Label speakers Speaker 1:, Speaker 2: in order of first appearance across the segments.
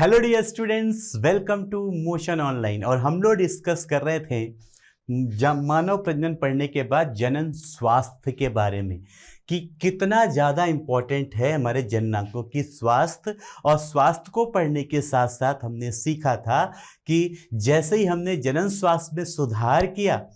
Speaker 1: Hello dear students, welcome to motion online. और हम लोग डिस्कस कर रहे थे मानव प्रजनन पढ़ने के बाद जनन स्वास्थ्य के बारे में कि कितना ज़्यादा इम्पोर्टेंट है हमारे जननांगों की स्वास्थ्य। और स्वास्थ्य को पढ़ने के साथ साथ हमने सीखा था कि जैसे ही हमने जनन स्वास्थ्य में सुधार किया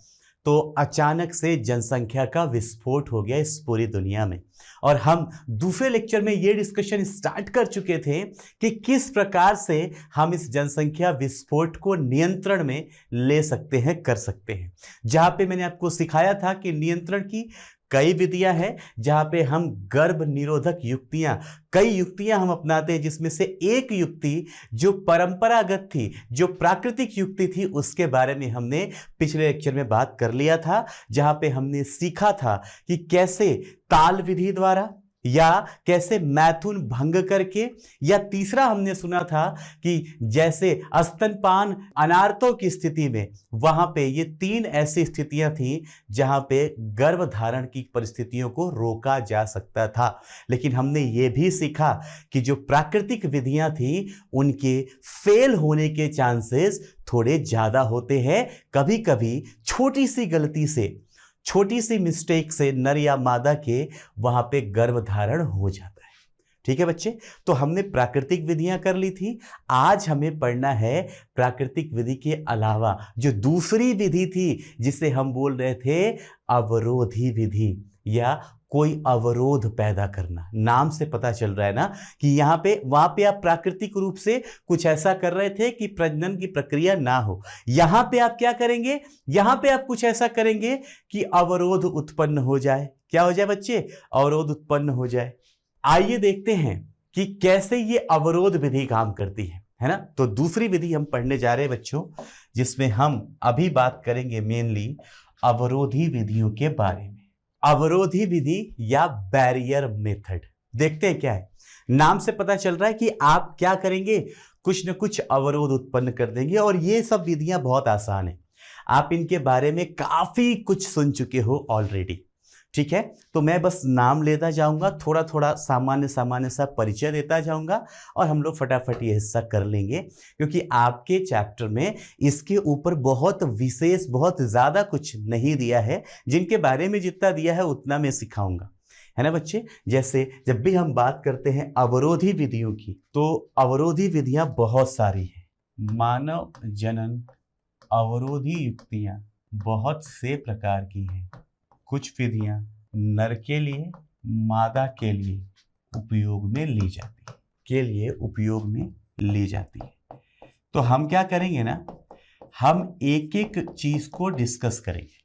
Speaker 1: तो अचानक से जनसंख्या का विस्फोट हो गया इस पूरी दुनिया में। और हम दूसरे लेक्चर में ये डिस्कशन स्टार्ट कर चुके थे कि किस प्रकार से हम इस जनसंख्या विस्फोट को नियंत्रण में ले सकते हैं, कर सकते हैं। जहां पे मैंने आपको सिखाया था कि नियंत्रण की कई विधियां हैं, जहां पे हम गर्भ निरोधक युक्तियां, कई युक्तियां हम अपनाते हैं, जिसमें से एक युक्ति जो परंपरागत थी, जो प्राकृतिक युक्ति थी, उसके बारे में हमने पिछले लेक्चर में बात कर लिया था। जहां पे हमने सीखा था कि कैसे ताल विधि द्वारा या कैसे मैथुन भंग करके, या तीसरा हमने सुना था कि जैसे स्तनपान अनार्तों की स्थिति में, वहां पे ये तीन ऐसी स्थितियां थी जहां पे गर्भधारण की परिस्थितियों को रोका जा सकता था। लेकिन हमने ये भी सीखा कि जो प्राकृतिक विधियां थी उनके फेल होने के चांसेस थोड़े ज्यादा होते हैं। कभी कभी छोटी सी गलती से, छोटी सी मिस्टेक से नर या मादा के वहां पे गर्भधारण हो जाता है। ठीक है बच्चे, तो हमने प्राकृतिक विधियां कर ली थी। आज हमें पढ़ना है प्राकृतिक विधि के अलावा जो दूसरी विधि थी, जिसे हम बोल रहे थे अवरोधी विधि, या कोई अवरोध पैदा करना। नाम से पता चल रहा है ना कि यहाँ पे वहां पे आप प्राकृतिक रूप से कुछ ऐसा कर रहे थे कि प्रजनन की प्रक्रिया ना हो। यहां पे आप क्या करेंगे, यहां पे आप कुछ ऐसा करेंगे कि अवरोध उत्पन्न हो जाए। क्या हो जाए बच्चे? अवरोध उत्पन्न हो जाए। आइए देखते हैं कि कैसे ये अवरोध विधि काम करती है ना। तो दूसरी विधि हम पढ़ने जा रहे हैं बच्चों, जिसमें हम अभी बात करेंगे मेनली अवरोधी विधियों के बारे में। अवरोधी विधि या बैरियर मेथड, देखते हैं क्या है। नाम से पता चल रहा है कि आप क्या करेंगे, कुछ न कुछ अवरोध उत्पन्न कर देंगे। और ये सब विधियां बहुत आसान है, आप इनके बारे में काफी कुछ सुन चुके हो ऑलरेडी। ठीक है, तो मैं बस नाम लेता जाऊंगा, थोड़ा थोड़ा सामान्य सामान्य सा परिचय देता जाऊंगा और हम लोग फटाफट ये हिस्सा कर लेंगे, क्योंकि आपके चैप्टर में इसके ऊपर बहुत विशेष, बहुत ज्यादा कुछ नहीं दिया है। जिनके बारे में जितना दिया है उतना मैं सिखाऊंगा, है ना बच्चे। जैसे जब भी हम बात करते हैं अवरोधी विधियों की, तो अवरोधी विधियां बहुत सारी हैं। मानव जनन अवरोधी युक्तियां बहुत से प्रकार की हैं। कुछ विधियां नर के लिए, मादा के लिए उपयोग में ली जाती है, तो हम क्या करेंगे ना, हम एक एक चीज को डिस्कस करेंगे,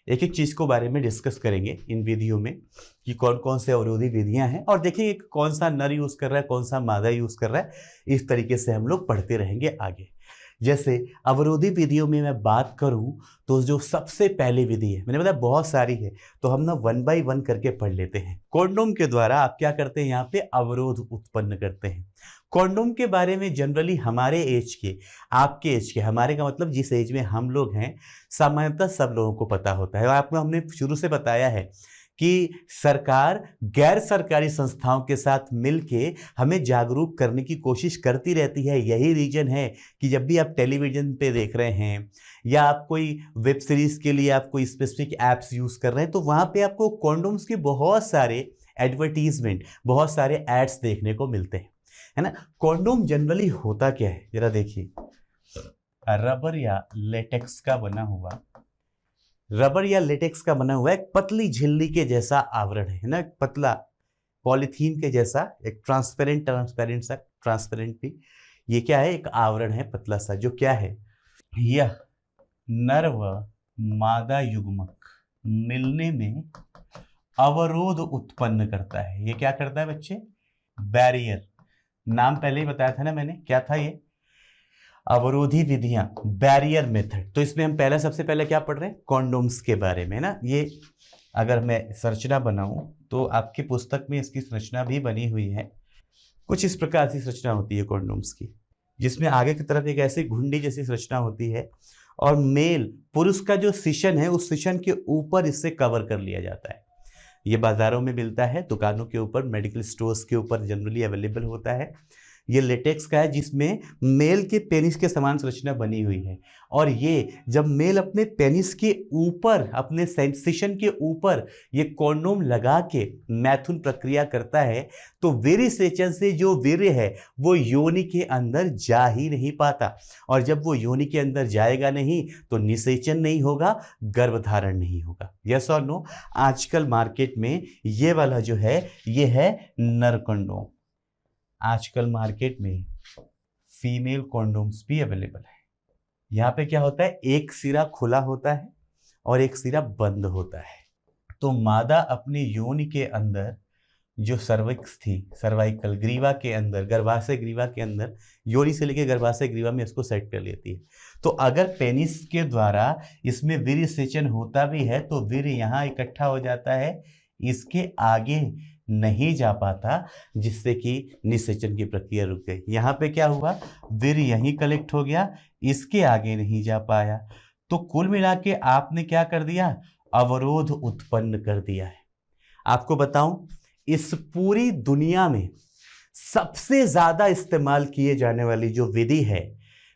Speaker 1: एक एक चीज को बारे में डिस्कस करेंगे इन विधियों में कि कौन कौन से अवरोधी विधियां हैं, और देखेंगे कौन सा नर यूज कर रहा है, कौन सा मादा यूज कर रहा है। इस तरीके से हम लोग पढ़ते रहेंगे आगे। जैसे अवरोधी विधियों में मैं बात करूं तो जो सबसे पहली विधि है, मैंने बताया बहुत सारी है, तो हम ना 1 बाय 1 करके पढ़ लेते हैं। कॉन्डोम के द्वारा आप क्या करते हैं, यहाँ पे अवरोध उत्पन्न करते हैं। कॉन्डोम के बारे में जनरली हमारे एज के, आपके एज के, हमारे का मतलब जिस एज में हम लोग हैं, सामान्यतः सब लोगों को पता होता है। और आपको हमने शुरू से बताया है कि सरकार गैर सरकारी संस्थाओं के साथ मिलके हमें जागरूक करने की कोशिश करती रहती है। यही रीजन है कि जब भी आप टेलीविजन पे देख रहे हैं या आप कोई वेब सीरीज के लिए आप कोई स्पेसिफिक ऐप्स यूज कर रहे हैं, तो वहां पे आपको कॉन्डोम्स के बहुत सारे एडवर्टीजमेंट, बहुत सारे एड्स देखने को मिलते हैं, है ना। कॉन्डोम जनरली होता क्या है, जरा देखिए। रबर या लेटेक्स का बना हुआ एक पतली झिल्ली के जैसा आवरण है ना, पतला पॉलीथीन के जैसा एक ट्रांसपेरेंट भी, ये क्या है, एक आवरण है पतला सा, जो क्या है, यह नर व मादा युग्मक मिलने में अवरोध उत्पन्न करता है। ये क्या करता है बच्चे? बैरियर। नाम पहले ही बताया था ना मैंने, क्या था ये? अवरोधी विधियां, बैरियर मेथड। तो इसमें हम सबसे पहले क्या पढ़ रहे हैं, कॉन्डोम्स के बारे में ना। ये अगर मैं संरचना बनाऊं तो आपकी पुस्तक में इसकी संरचना भी बनी हुई है। कुछ इस प्रकार की संरचना होती है कॉन्डोम्स की, जिसमें आगे की तरफ एक ऐसी घुंडी जैसी संरचना होती है, और मेल पुरुष का जो सिशन है, उस सिशन के ऊपर इससे कवर कर लिया जाता है। ये बाजारों में मिलता है, दुकानों के ऊपर, मेडिकल स्टोर्स के ऊपर जनरली अवेलेबल होता है। ये लेटेक्स का है जिसमें मेल के पेनिस के समान संरचना बनी हुई है। और ये जब मेल अपने पेनिस के ऊपर, अपने सेंसेशन के ऊपर ये कॉन्डोम लगा के मैथुन प्रक्रिया करता है तो वीर्यसेचन से जो वीर्य है वो योनि के अंदर जा ही नहीं पाता, और जब वो योनि के अंदर जाएगा नहीं तो निषेचन नहीं होगा, गर्भधारण नहीं होगा। यस और नो? आजकल मार्केट में ये वाला जो है ये है नर कॉन्डोम। आजकल मार्केट में फीमेल कॉन्डोम्स भी अवेलेबल है। यहाँ पे क्या होता है, एक सिरा खुला होता है और एक सिरा बंद होता है। तो मादा अपनी योनि के अंदर जो सर्विक्स थी, सर्वाइकल ग्रीवा के अंदर, गर्भाशय ग्रीवा के अंदर, योनि से लेकर गर्भाशय ग्रीवा में इसको सेट कर लेती है। तो अगर पेनिस के द्वारा इसमें वीर्य सेचन होता भी है तो वीर्य यहाँ इकट्ठा हो जाता है, इसके आगे नहीं जा पाता, जिससे कि निषेचन की प्रक्रिया रुक गई। यहाँ पे क्या हुआ, वीर्य यहीं कलेक्ट हो गया, इसके आगे नहीं जा पाया। तो कुल मिला के आपने क्या कर दिया, अवरोध उत्पन्न कर दिया है। आपको बताऊं, इस पूरी दुनिया में सबसे ज्यादा इस्तेमाल किए जाने वाली जो विधि है,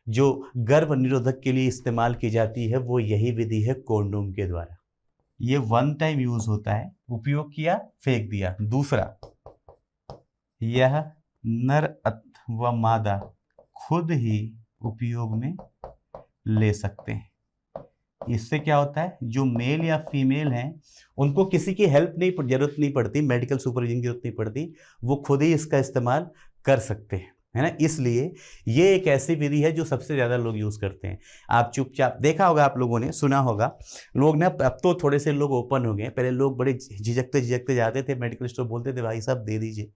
Speaker 1: जो गर्भ निरोधक के लिए इस्तेमाल की जाती है, वो यही विधि है कॉन्डोम के द्वारा। ये वन टाइम यूज होता है, उपयोग किया फेंक दिया। दूसरा, यह नर अथवा मादा खुद ही उपयोग में ले सकते हैं। इससे क्या होता है, जो मेल या फीमेल हैं उनको किसी की हेल्प नहीं, जरूरत नहीं पड़ती, मेडिकल सुपरविजन की जरूरत नहीं पड़ती, वो खुद ही इसका इस्तेमाल कर सकते हैं, है ना। इसलिए ये एक ऐसी विधि है जो सबसे ज़्यादा लोग यूज़ करते हैं। आप चुपचाप देखा होगा, आप लोगों ने सुना होगा, लोग ना अब तो थोड़े से लोग ओपन हो गए। पहले लोग बड़े झिझकते जाते थे मेडिकल स्टोर, बोलते थे भाई साहब दे दीजिए,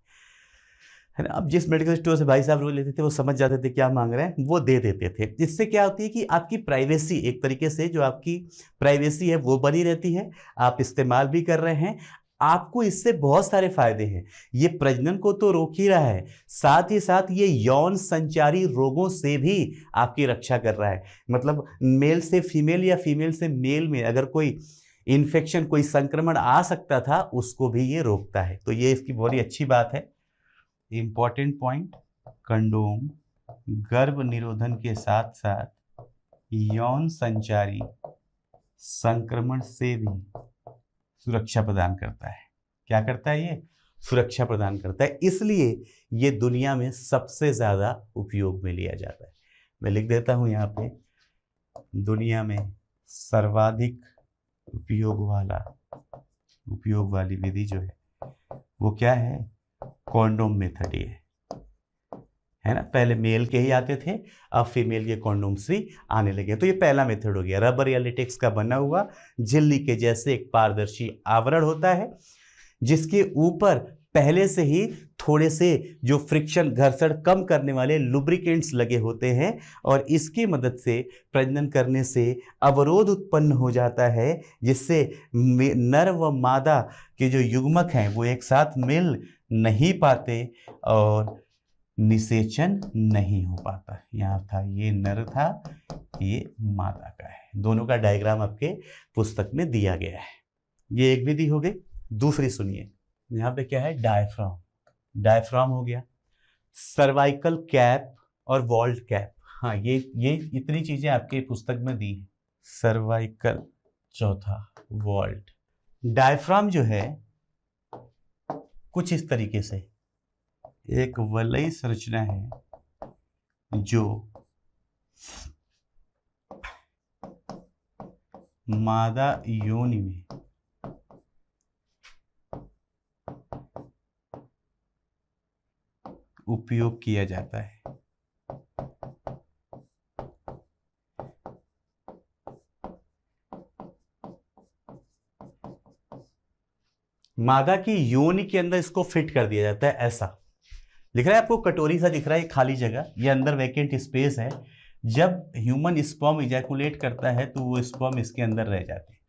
Speaker 1: है ना। अब जिस मेडिकल स्टोर से भाई साहब रोज लेते थे वो समझ जाते थे क्या मांग रहे हैं, वो दे देते थे। इससे क्या होती है कि आपकी प्राइवेसी, एक तरीके से जो आपकी प्राइवेसी है वो बनी रहती है, आप इस्तेमाल भी कर रहे हैं। आपको इससे बहुत सारे फायदे हैं। ये प्रजनन को तो रोक ही रहा है, साथ ही साथ ये यौन संचारी रोगों से भी आपकी रक्षा कर रहा है। मतलब मेल से फीमेल या फीमेल से मेल में अगर कोई इन्फेक्शन, कोई संक्रमण आ सकता था, उसको भी ये रोकता है। तो ये इसकी बहुत ही अच्छी बात है। इंपॉर्टेंट पॉइंट, कंडोम गर्भ निरोधन के साथ साथ यौन संचारी संक्रमण से भी सुरक्षा प्रदान करता है। क्या करता है ये? सुरक्षा प्रदान करता है। इसलिए ये दुनिया में सबसे ज़्यादा उपयोग में लिया जाता है। मैं लिख देता हूँ यहाँ पे, दुनिया में सर्वाधिक उपयोग वाली विधि जो है वो क्या है? कॉन्डोम मेथड ही है ना। पहले मेल के ही आते थे, अब फीमेल के कॉन्डोम्स भी आने लगे। तो ये पहला मेथड हो गया। रबर या लेटेक्स का बना हुआ झिल्ली के जैसे एक पारदर्शी आवरण होता है, जिसके ऊपर पहले से ही थोड़े से जो फ्रिक्शन, घर्षण कम करने वाले लुब्रिकेंट्स लगे होते हैं, और इसकी मदद से प्रजनन करने से अवरोध उत्पन्न हो जाता है, जिससे नर व मादा के जो युग्मक हैं वो एक साथ मिल नहीं पाते और निषेचन नहीं हो पाता। यहाँ था, ये नर था, ये मादा का है। दोनों का डायग्राम आपके पुस्तक में दिया गया है। ये एक विधि हो गई। दूसरी सुनिए, यहाँ पे क्या है? डायफ्राम। डायफ्राम हो गया, सर्वाइकल कैप और वॉल्ट कैप। हाँ, ये इतनी चीजें आपके पुस्तक में दी है। सर्वाइकल, चौथा वॉल्ट। डायफ्राम जो है कुछ इस तरीके से एक वलयी संरचना है जो मादा योनि में उपयोग किया जाता है। मादा की योनि के अंदर इसको फिट कर दिया जाता है। ऐसा लिख रहा है आपको, कटोरी सा दिख रहा है, खाली जगह, ये अंदर वैकेंट स्पेस है। जब ह्यूमन स्पर्म इजैकुलेट करता है तो वो स्पर्म इसके अंदर रह जाते हैं।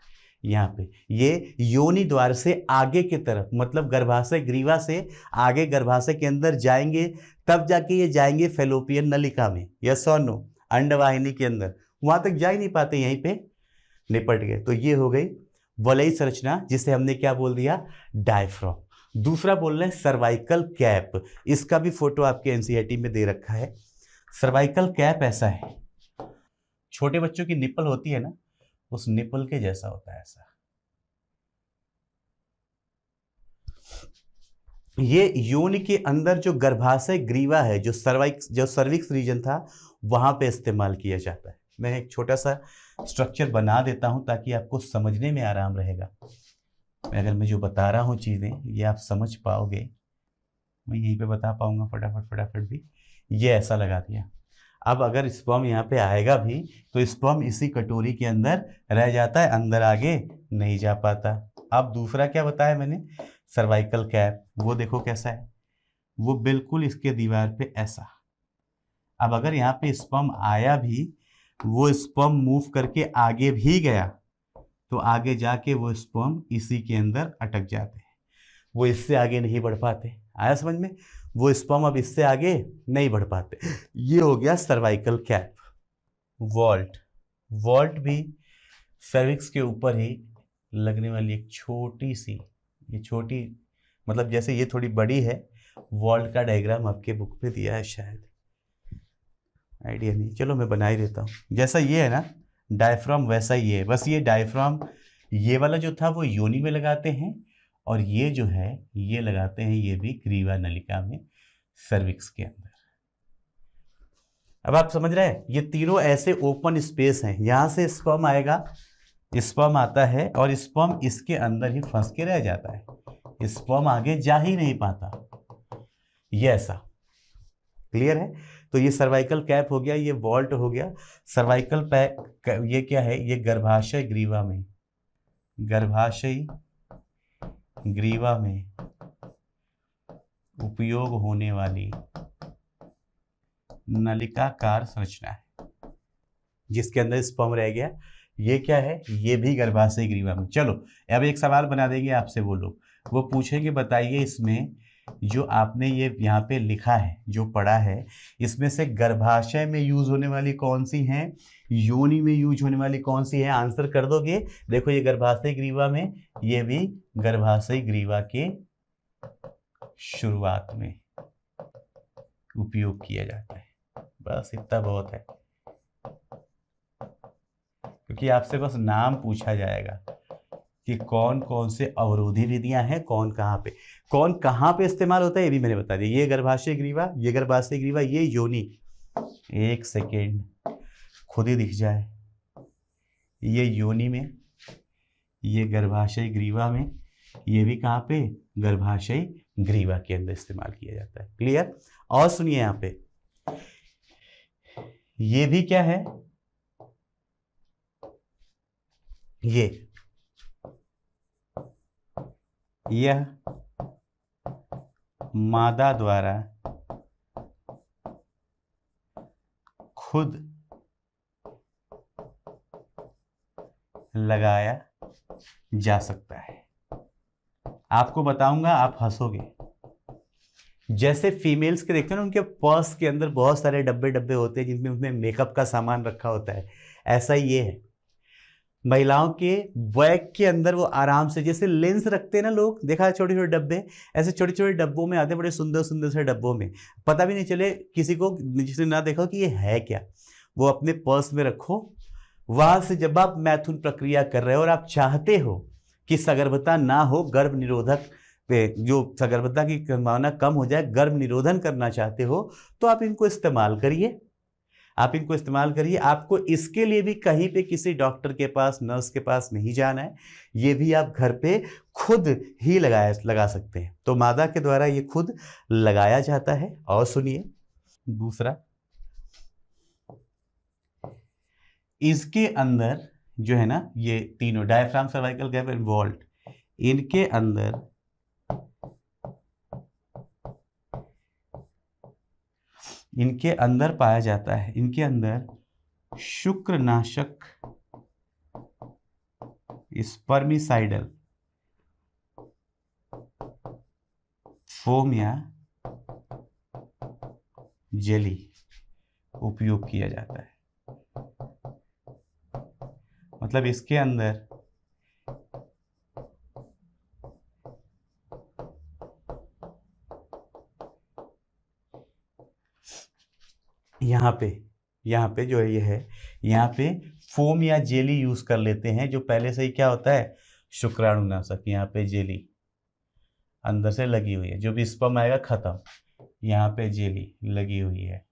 Speaker 1: यहाँ पे ये योनि द्वार से आगे की तरफ, मतलब गर्भाशय ग्रीवा से आगे गर्भाशय के अंदर जाएंगे, तब जाके ये जाएंगे फेलोपियन नलिका में। यस और नो? अंडवाहिनी के अंदर, वहां तक जा ही नहीं पाते, यहीं पे निपट गए। तो ये हो गई वलयी संरचना, जिसे हमने क्या बोल दिया? डायफ्राम। दूसरा बोल रहे हैं सर्वाइकल कैप, इसका भी फोटो आपके एनसीईआरटी में दे रखा है। सर्वाइकल कैप ऐसा है, छोटे बच्चों की निप्पल होती है ना, उस निप्पल के जैसा होता है ऐसा। ये योनि के अंदर जो गर्भाशय ग्रीवा है, जो सर्विक्स रीजन था, वहां पे इस्तेमाल किया जाता है। मैं एक छोटा सा स्ट्रक्चर बना देता हूं ताकि आपको समझने में आराम रहेगा। अगर मैं जो बता रहा हूं चीजें ये आप समझ पाओगे, मैं यहीं पे बता पाऊंगा फटाफट भी। ये ऐसा लगा दिया। अब अगर स्पर्म यहाँ पे आएगा भी तो स्पर्म इसी कटोरी के अंदर रह जाता है, अंदर आगे नहीं जा पाता। अब दूसरा क्या बताया मैंने, सर्वाइकल कैप, वो देखो कैसा है, वो बिल्कुल इसके दीवार पे ऐसा। अब अगर यहाँ पे स्पर्म आया भी, वो स्पर्म मूव करके आगे भी गया तो आगे जाके वो स्पर्म इसी के अंदर अटक जाते हैं, वो इससे आगे नहीं बढ़ पाते। आया समझ में, वो स्पर्म अब इससे आगे नहीं बढ़ पाते। ये हो गया सर्वाइकल कैप। वॉल्ट, वॉल्ट भी सर्विक्स के ऊपर ही लगने वाली एक छोटी सी, ये छोटी मतलब जैसे ये थोड़ी बड़ी है। वॉल्ट का डायग्राम आपके बुक में दिया है शायद, आइडिया नहीं, चलो मैं बना ही देता हूँ। जैसा ये है ना डायफ्राम, वैसा ही है, बस ये डायफ्राम ये वाला जो था वो योनि में लगाते हैं, और ये जो है ये लगाते हैं ये भी ग्रीवा नलिका में, सर्विक्स के अंदर। अब आप समझ रहे हैं, ये तीनों ऐसे ओपन स्पेस हैं, यहां से स्पर्म आएगा, स्पर्म आता है और स्पर्म इसके अंदर ही फंस के रह जाता है, स्पर्म आगे जा ही नहीं पाता। ये ऐसा क्लियर है। तो ये सर्वाइकल कैप हो गया, ये वॉल्ट हो गया। सर्वाइकल पैक ये क्या है, ये गर्भाशय ग्रीवा में, गर्भाशयी ग्रीवा में उपयोग होने वाली नलिकाकार संरचना है, जिसके अंदर स्पर्म रह गया। ये क्या है, ये भी गर्भाशय ग्रीवा में। चलो अब एक सवाल बना देंगे आपसे वो लोग, वो पूछेंगे बताइए इसमें जो आपने ये यहाँ पे लिखा है, जो पढ़ा है, इसमें से गर्भाशय में यूज होने वाली कौन सी है, योनि में यूज होने वाली कौन सी है, आंसर कर दोगे। देखो ये गर्भाशय ग्रीवा में, ये भी गर्भाशय ग्रीवा के शुरुआत में उपयोग किया जाता है। बस इतना बहुत है, क्योंकि आपसे बस नाम पूछा जाएगा कि कौन कौन से अवरोधी विधियां हैं, कौन कहाँ पे इस्तेमाल होता है, ये भी मैंने बता दिया। ये गर्भाशय ग्रीवा, ये गर्भाशय ग्रीवा, ये योनि, एक सेकेंड खुद ही दिख जाए, ये योनि में, ये गर्भाशय ग्रीवा में, ये भी कहाँ पे, गर्भाशय ग्रीवा के अंदर इस्तेमाल किया जाता है। क्लियर। और सुनिए यहाँ पे, ये भी क्या है, यह मादा द्वारा खुद लगाया जा सकता है। आपको बताऊंगा, आप हंसोगे। जैसे फीमेल्स के देखते हैं ना, उनके पर्स के अंदर बहुत सारे डब्बे डब्बे होते हैं जिनमें उनमें मेकअप का सामान रखा होता है, ऐसा ही ये है। महिलाओं के बैग के अंदर वो आराम से, जैसे लेंस रखते हैं ना लोग, देखा है छोटे छोटे डब्बे, ऐसे छोटे छोटे डब्बों में आते हैं, बड़े सुंदर सुंदर से डब्बों में, पता भी नहीं चले किसी को, जिसने ना देखा कि ये है क्या, वो अपने पर्स में रखो। वहां से जब आप मैथुन प्रक्रिया कर रहे हो और आप चाहते हो कि सगर्भता ना हो, गर्भ निरोधक पे जो सगर्भता की संभावना कम हो जाए, गर्भ निरोधन करना चाहते हो, तो आप इनको इस्तेमाल करिए, आपको इसके लिए भी कहीं पे किसी डॉक्टर के पास, नर्स के पास नहीं जाना है, ये भी आप घर पे खुद ही लगा सकते हैं। तो मादा के द्वारा ये खुद लगाया जाता है। और सुनिए दूसरा, इसके अंदर जो है ना, ये तीनों diaphragm, cervical cap and vault, इनके अंदर पाया जाता है, इनके अंदर शुक्रनाशक स्पर्मिसाइडल फोम या जेली उपयोग किया जाता है। मतलब इसके अंदर यहाँ पे जो ये है, यहाँ पे फोम या जेली यूज कर लेते हैं, जो पहले से ही क्या होता है, शुक्राणुनाशक। यहाँ पे जेली अंदर से लगी हुई है, जो भी स्पर्म आएगा खत्म, यहाँ पे जेली लगी हुई है,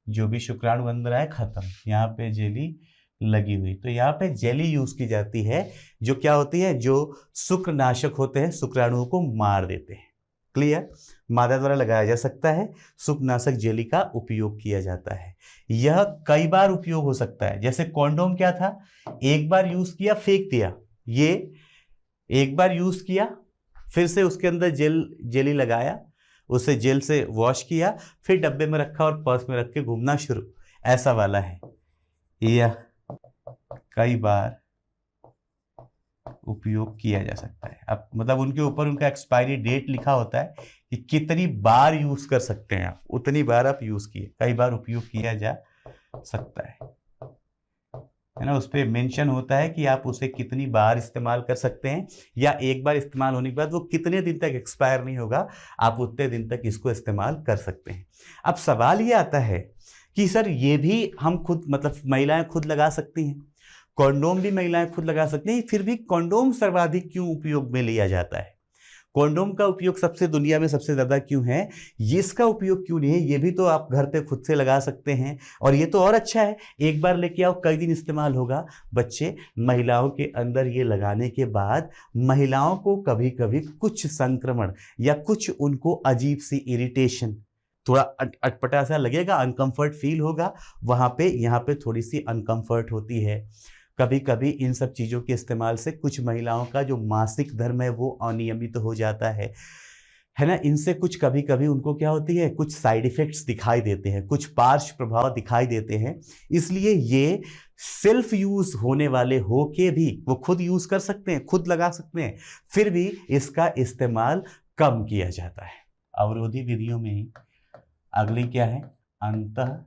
Speaker 1: जो भी शुक्राणु अंदर आए खत्म, यहाँ पे जेली लगी हुई। तो यहाँ पे जेली यूज की जाती है, जो क्या होती है, जो शुक्रनाशक होते हैं, शुक्राणुओं को मार देते हैं। क्लियर? मादा द्वारा लगाया जा सकता है, शुक्रनाशक जेली का उपयोग किया जाता है। यह कई बार उपयोग हो सकता है, जैसे कॉन्डोम क्या था, एक बार यूज किया फेंक दिया, ये एक बार यूज किया, फिर से उसके अंदर जेली लगाया, उसे जेल से वॉश किया, फिर डब्बे में रखा और पर्स में रख के घूमना शुरू, ऐसा वाला है। यह कई बार उपयोग किया जा सकता है। अब मतलब उनके ऊपर उनका एक्सपायरी डेट लिखा होता है कि कितनी बार यूज कर सकते हैं आप, उतनी बार आप यूज किए, कई बार उपयोग किया जा सकता है ना। उस पर मेंशन होता है कि आप उसे कितनी बार इस्तेमाल कर सकते हैं, या एक बार इस्तेमाल होने के बाद वो कितने दिन तक एक्सपायर नहीं होगा, आप उतने दिन तक इसको इस्तेमाल कर सकते हैं। अब सवाल ये आता है कि सर ये भी हम खुद, मतलब महिलाएं खुद लगा सकती हैं, कॉन्डोम भी महिलाएं खुद लगा सकती हैं, फिर भी कॉन्डोम सर्वाधिक क्यों उपयोग में लिया जाता है, कॉन्डोम का उपयोग सबसे दुनिया में सबसे ज़्यादा क्यों है, ये इसका उपयोग क्यों नहीं है, ये भी तो आप घर पे खुद से लगा सकते हैं, और ये तो और अच्छा है, एक बार लेके आओ कई दिन इस्तेमाल होगा। बच्चे, महिलाओं के अंदर ये लगाने के बाद महिलाओं को कभी कभी कुछ संक्रमण या कुछ उनको अजीब सी इरिटेशन, थोड़ा अटपटा सा लगेगा, अनकंफर्ट फील होगा, वहाँ पे यहाँ पे थोड़ी सी अनकंफर्ट होती है। कभी कभी इन सब चीज़ों के इस्तेमाल से कुछ महिलाओं का जो मासिक धर्म है वो अनियमित हो जाता है ना। इनसे कुछ कभी कभी उनको क्या होती है, कुछ साइड इफ़ेक्ट्स दिखाई देते हैं, कुछ पार्श्व प्रभाव दिखाई देते हैं। इसलिए ये सेल्फ यूज़ होने वाले हो के भी वो खुद यूज़ कर सकते हैं, खुद लगा सकते हैं, फिर भी इसका इस्तेमाल कम किया जाता है। अवरोधी विधियों में अगली क्या है, अंतः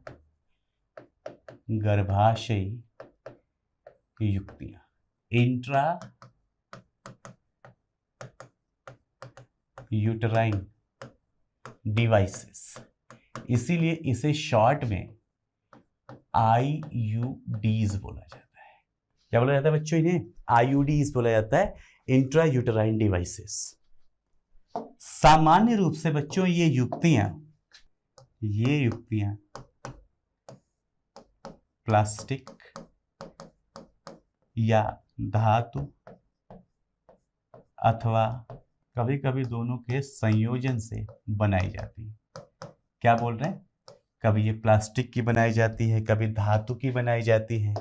Speaker 1: गर्भाशयी युक्तियां, इंट्रा यूटराइन डिवाइसेस, इसीलिए इसे शॉर्ट में IUDs बोला जाता है। क्या बोला जाता है बच्चों, इन्हें IUDs बोला जाता है, इंट्रा यूटराइन डिवाइसेस। सामान्य रूप से बच्चों ये युक्तियां प्लास्टिक या धातु अथवा कभी कभी दोनों के संयोजन से बनाई जाती है। क्या बोल रहे हैं, कभी ये प्लास्टिक की बनाई जाती है, कभी धातु की बनाई जाती है,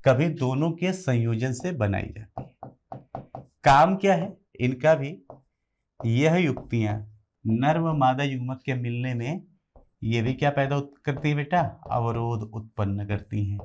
Speaker 1: कभी दोनों के संयोजन से बनाई जाती है। काम क्या है इनका भी, यह युक्तियां नर व मादा युग्मक के मिलने में ये भी क्या पैदा करती है बेटा, अवरोध उत्पन्न करती हैं।